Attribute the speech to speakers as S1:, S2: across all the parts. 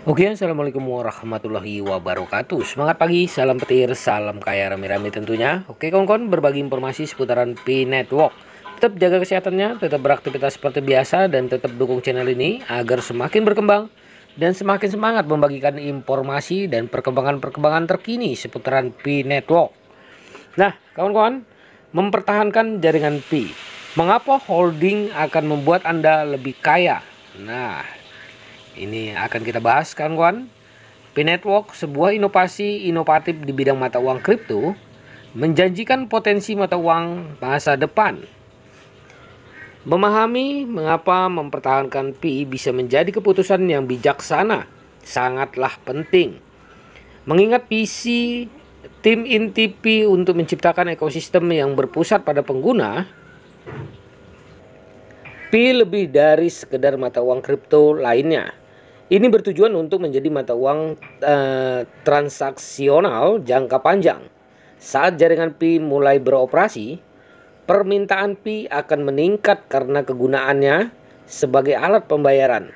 S1: Oke, assalamualaikum warahmatullahi wabarakatuh. Semangat pagi, salam petir, salam kaya rame-rame tentunya. Oke kawan-kawan, berbagi informasi seputaran Pi Network. Tetap jaga kesehatannya, tetap beraktivitas seperti biasa, dan tetap dukung channel ini agar semakin berkembang dan semakin semangat membagikan informasi dan perkembangan-perkembangan terkini seputaran Pi Network. Nah, kawan-kawan, mempertahankan jaringan Pi. Mengapa holding akan membuat Anda lebih kaya? Nah, ini akan kita bahas kawan-kawan. Pi Network, sebuah inovasi inovatif di bidang mata uang kripto, menjanjikan potensi mata uang masa depan. Memahami mengapa mempertahankan Pi bisa menjadi keputusan yang bijaksana sangatlah penting. Mengingat visi tim inti Pi untuk menciptakan ekosistem yang berpusat pada pengguna, Pi lebih dari sekedar mata uang kripto lainnya. Ini bertujuan untuk menjadi mata uang transaksional jangka panjang. Saat jaringan Pi mulai beroperasi, permintaan Pi akan meningkat karena kegunaannya sebagai alat pembayaran.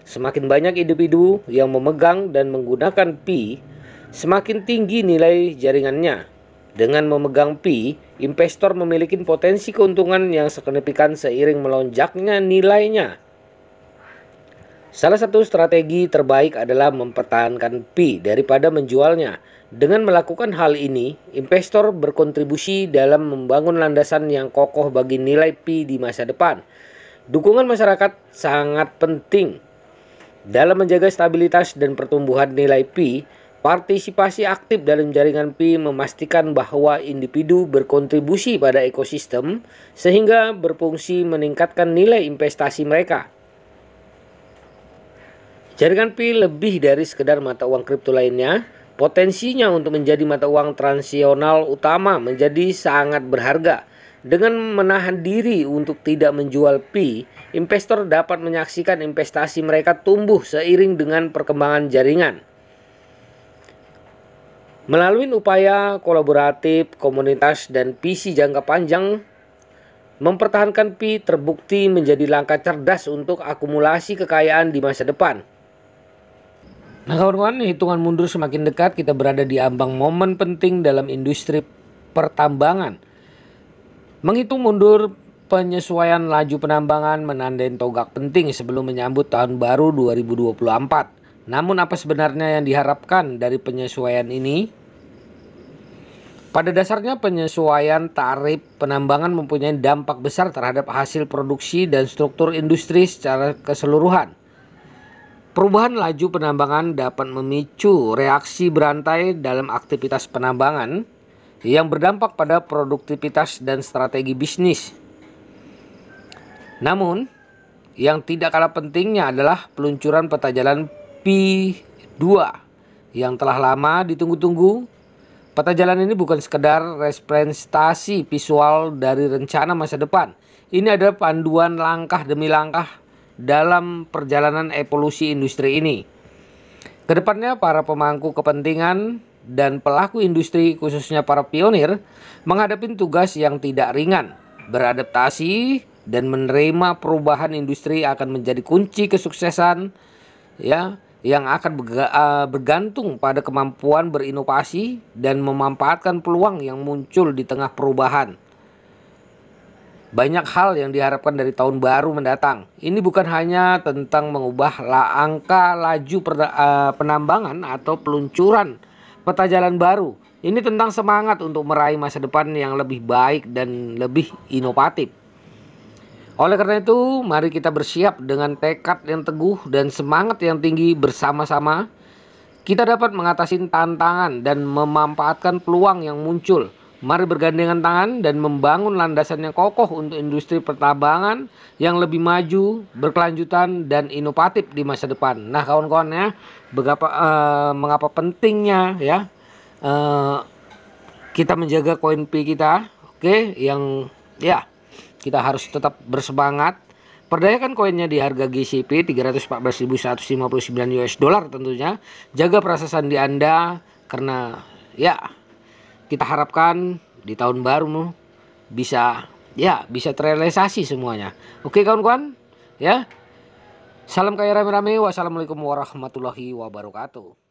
S1: Semakin banyak individu yang memegang dan menggunakan Pi, semakin tinggi nilai jaringannya. Dengan memegang Pi, investor memiliki potensi keuntungan yang signifikan seiring melonjaknya nilainya. Salah satu strategi terbaik adalah mempertahankan Pi daripada menjualnya. Dengan melakukan hal ini, investor berkontribusi dalam membangun landasan yang kokoh bagi nilai Pi di masa depan. Dukungan masyarakat sangat penting dalam menjaga stabilitas dan pertumbuhan nilai Pi. Partisipasi aktif dalam jaringan Pi memastikan bahwa individu berkontribusi pada ekosistem sehingga berfungsi meningkatkan nilai investasi mereka. Jaringan Pi lebih dari sekedar mata uang kripto lainnya. Potensinya untuk menjadi mata uang transisional utama menjadi sangat berharga. Dengan menahan diri untuk tidak menjual Pi, investor dapat menyaksikan investasi mereka tumbuh seiring dengan perkembangan jaringan. Melalui upaya kolaboratif, komunitas, dan visi jangka panjang, mempertahankan Pi terbukti menjadi langkah cerdas untuk akumulasi kekayaan di masa depan. Nah kawan-kawan, hitungan mundur semakin dekat, kita berada di ambang momen penting dalam industri pertambangan. Menghitung mundur penyesuaian laju penambangan menandai tonggak penting sebelum menyambut tahun baru 2024. Namun apa sebenarnya yang diharapkan dari penyesuaian ini? Pada dasarnya penyesuaian tarif penambangan mempunyai dampak besar terhadap hasil produksi dan struktur industri secara keseluruhan. Perubahan laju penambangan dapat memicu reaksi berantai dalam aktivitas penambangan yang berdampak pada produktivitas dan strategi bisnis. Namun, yang tidak kalah pentingnya adalah peluncuran peta jalan Pi 2 yang telah lama ditunggu-tunggu. Peta jalan ini bukan sekedar representasi visual dari rencana masa depan. Ini adalah panduan langkah demi langkah dalam perjalanan evolusi industri ini. Kedepannya para pemangku kepentingan dan pelaku industri, khususnya para pionir, menghadapi tugas yang tidak ringan. Beradaptasi dan menerima perubahan industri akan menjadi kunci kesuksesan, yang akan bergantung pada kemampuan berinovasi dan memanfaatkan peluang yang muncul di tengah perubahan. Banyak hal yang diharapkan dari tahun baru mendatang. Ini bukan hanya tentang mengubah angka laju penambangan atau peluncuran peta jalan baru. Ini tentang semangat untuk meraih masa depan yang lebih baik dan lebih inovatif. Oleh karena itu, mari kita bersiap dengan tekad yang teguh dan semangat yang tinggi bersama-sama. Kita dapat mengatasi tantangan dan memanfaatkan peluang yang muncul. Mari bergandengan tangan dan membangun landasan yang kokoh untuk industri pertambangan yang lebih maju, berkelanjutan, dan inovatif di masa depan. Nah kawan-kawan ya, mengapa pentingnya ya kita menjaga koin Pi kita, yang ya kita harus tetap bersemangat. Perdayakan koinnya di harga GCP 314.159 US dollar tentunya. Jaga perasaan di Anda karena ya kita harapkan di tahun baru bisa terrealisasi semuanya. Oke kawan-kawan ya. Salam kaya rame-rame. Wassalamualaikum warahmatullahi wabarakatuh.